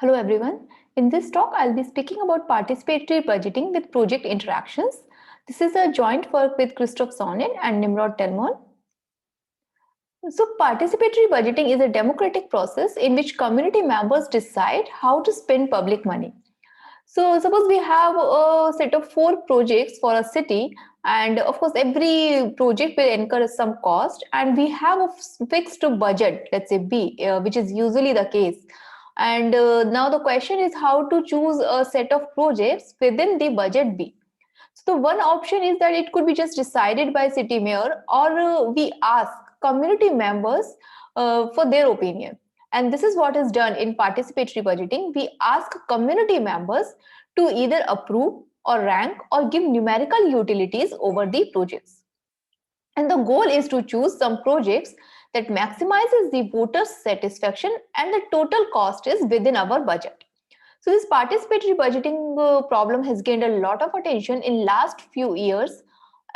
Hello everyone. In this talk, I'll be speaking about participatory budgeting with project interactions. This is a joint work with Christoph Sonnen and Nimrod Telmon. So, participatory budgeting is a democratic process in which community members decide how to spend public money. So, suppose we have a set of 4 projects for a city, and of course, every project will incur some cost, and we have a fixed budget, let's say B, which is usually the case. And now the question is how to choose a set of projects within the budget B. So the one option is that it could be just decided by city mayor, or we ask community members for their opinion. And this is what is done in participatory budgeting. We ask community members to either approve or rank or give numerical utilities over the projects. And the goal is to choose some projects that maximizes the voters' satisfaction and the total cost is within our budget. So this participatory budgeting problem has gained a lot of attention in last few years,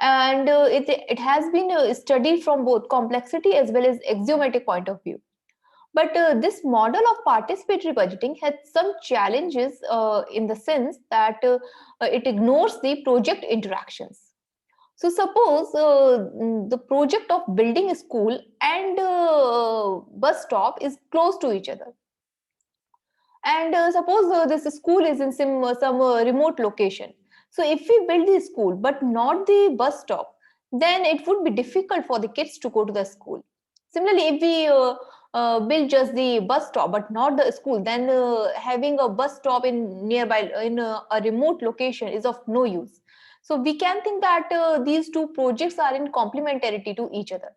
and it has been studied from both complexity as well as axiomatic point of view. But this model of participatory budgeting has some challenges in the sense that it ignores the project interactions. So suppose the project of building a school and bus stop is close to each other. And suppose this school is in some remote location. So if we build the school but not the bus stop, then it would be difficult for the kids to go to the school. Similarly, if we build just the bus stop but not the school, then having a bus stop in nearby in a remote location is of no use. So we can think that these two projects are in complementarity to each other.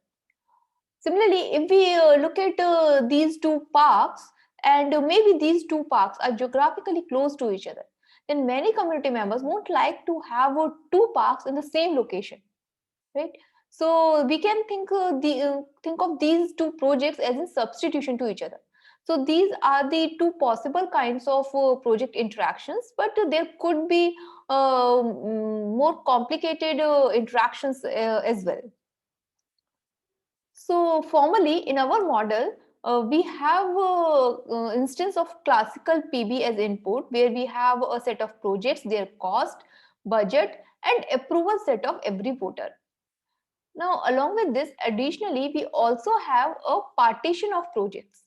Similarly, if we look at these two parks, and maybe these two parks are geographically close to each other, then many community members won't like to have two parks in the same location, right? So we can think of these two projects as in substitution to each other. So these are the two possible kinds of project interactions, but there could be more complicated interactions as well. So formally in our model, we have instance of classical PB as input, where we have a set of projects, their cost, budget, and approval set of every voter. Now, along with this, additionally, we also have a partition of projects,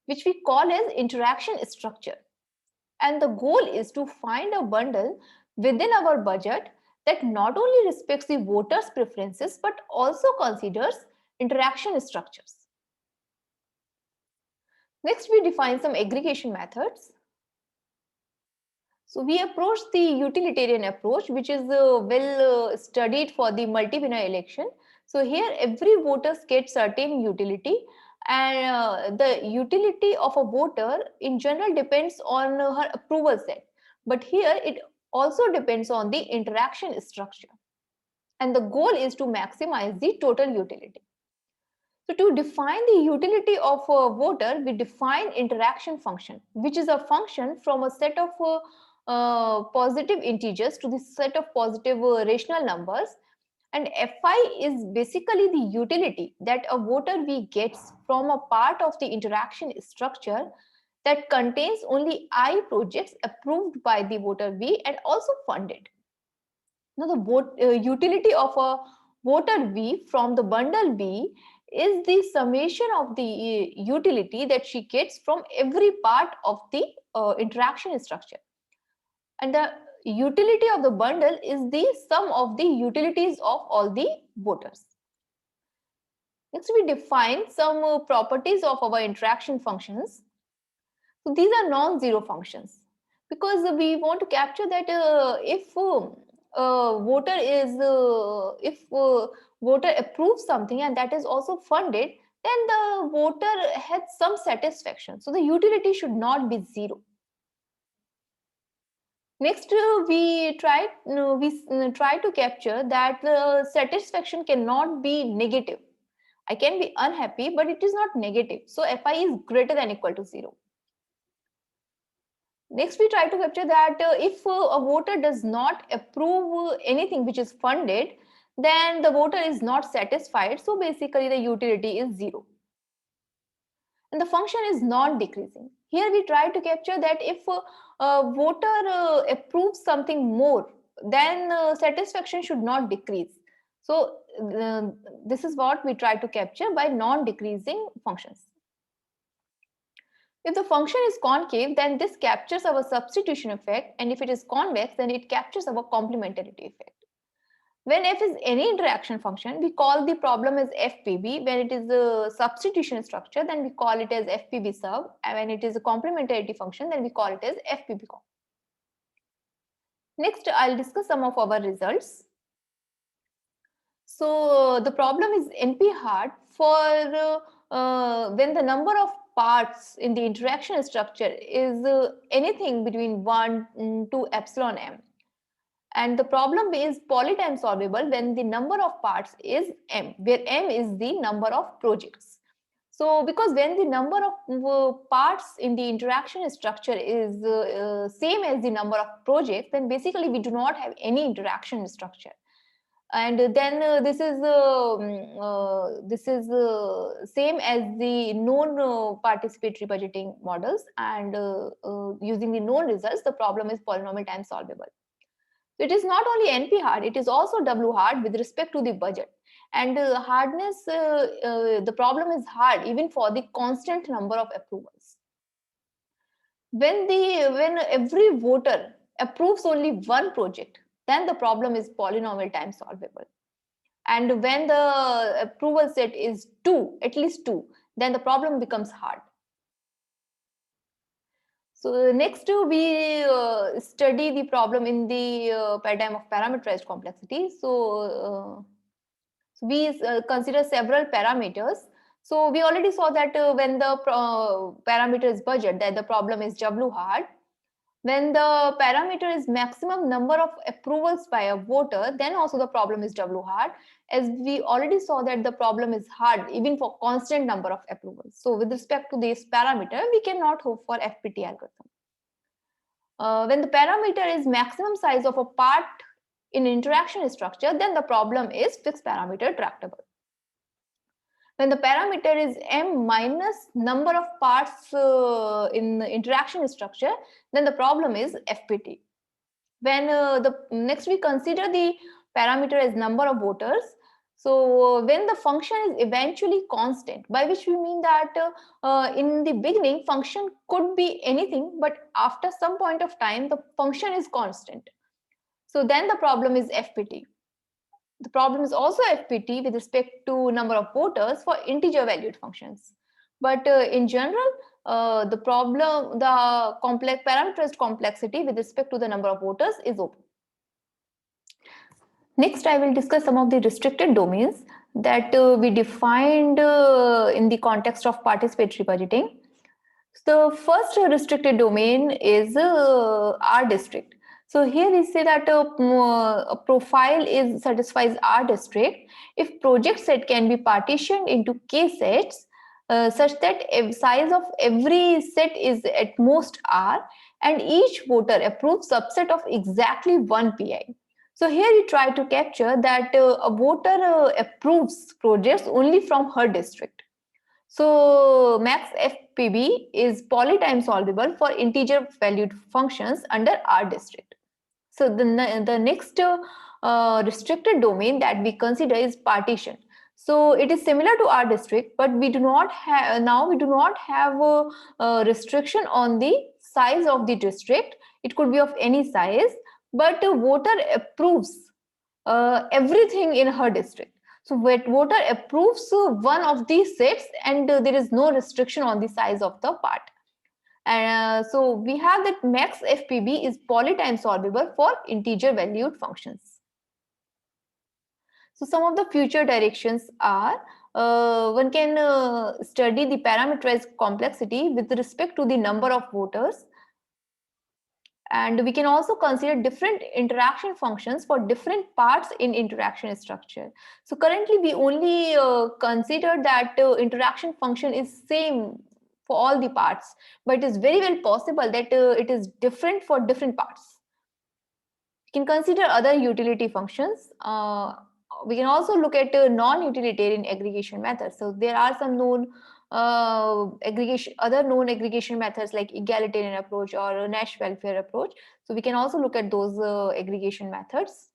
which we call as interaction structure. And the goal is to find a bundle within our budget that not only respects the voters' preferences, but also considers interaction structures. Next, we define some aggregation methods. So we approach the utilitarian approach, which is well studied for the multi-winner election. So here every voter gets certain utility, and the utility of a voter in general depends on her approval set. But here it also depends on the interaction structure. And the goal is to maximize the total utility. So to define the utility of a voter, we define interaction function, which is a function from a set of positive integers to the set of positive rational numbers. And Fi is basically the utility that a voter V gets from a part of the interaction structure that contains only I projects approved by the voter V and also funded. Now, the utility of a voter V from the bundle B is the summation of the utility that she gets from every part of the interaction structure. And the utility of the bundle is the sum of the utilities of all the voters. Next, we define some properties of our interaction functions. So these are non-zero functions because we want to capture that if voter approves something and that is also funded, then the voter has some satisfaction. So the utility should not be zero. Next, we try to capture that the satisfaction cannot be negative. I can be unhappy, but it is not negative. So Fi is greater than equal to 0. Next, we try to capture that if a voter does not approve anything which is funded, then the voter is not satisfied. So basically, the utility is 0. and the function is not decreasing. Here we try to capture that if a voter approves something more, then satisfaction should not decrease. So this is what we try to capture by non-decreasing functions. If the function is concave, then this captures our substitution effect, and if it is convex, then it captures our complementarity effect. When f is any interaction function, we call the problem as FPB. When it is a substitution structure, then we call it as FPB sub. And when it is a complementarity function, then we call it as FPB comp. Next, I'll discuss some of our results. So the problem is NP hard for when the number of parts in the interaction structure is anything between 1 to epsilon m. And the problem is polytime solvable when the number of parts is m, where m is the number of projects. So because when the number of parts in the interaction structure is same as the number of projects, then basically we do not have any interaction structure. And then this is same as the known participatory budgeting models, and using the known results, the problem is polynomial time solvable. So it is not only NP hard, it is also W hard with respect to the budget. And hardness, the problem is hard even for the constant number of approvals. When every voter approves only one project, then the problem is polynomial time solvable. And when the approval set is 2, at least 2, then the problem becomes hard. So next we study the problem in the paradigm of parameterized complexity. So we consider several parameters. So we already saw that when the parameter is budget, that the problem is W hard. When the parameter is maximum number of approvals by a voter, then also the problem is W hard, as we already saw that the problem is hard even for constant number of approvals. So with respect to this parameter, we cannot hope for FPT algorithm. When the parameter is maximum size of a part in interaction structure, then the problem is fixed parameter tractable. When the parameter is m minus number of parts in the interaction structure, then the problem is FPT. When next we consider the parameter as number of voters. So when the function is eventually constant, by which we mean that in the beginning function could be anything, but after some point of time the function is constant. So then the problem is FPT. The problem is also FPT with respect to number of voters for integer valued functions. But in general, the problem, the complex parameterized complexity with respect to the number of voters is open. Next, I will discuss some of the restricted domains that we defined in the context of participatory budgeting. So the first restricted domain is R district. So here we say that a profile satisfies R district if project set can be partitioned into K sets such that size of every set is at most R, and each voter approves subset of exactly one PI. So here you try to capture that a voter approves projects only from her district. So max FPB is polytime solvable for integer valued functions under R district. So the next restricted domain that we consider is partition. So it is similar to R district, but we do not have a restriction on the size of the district. It could be of any size, but a voter approves everything in her district. So voter approves one of these sets, and there is no restriction on the size of the part. So we have that max FPB is polytime solvable for integer valued functions. So some of the future directions are one can study the parameterized complexity with respect to the number of voters. And we can also consider different interaction functions for different parts in interaction structure. So currently we only consider that interaction function is same for all the parts, but it is very well possible that it is different for different parts. We can consider other utility functions. We can also look at non-utilitarian aggregation methods. So there are some known aggregation, other known aggregation methods like egalitarian approach or Nash welfare approach. So we can also look at those aggregation methods.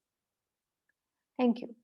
Thank you.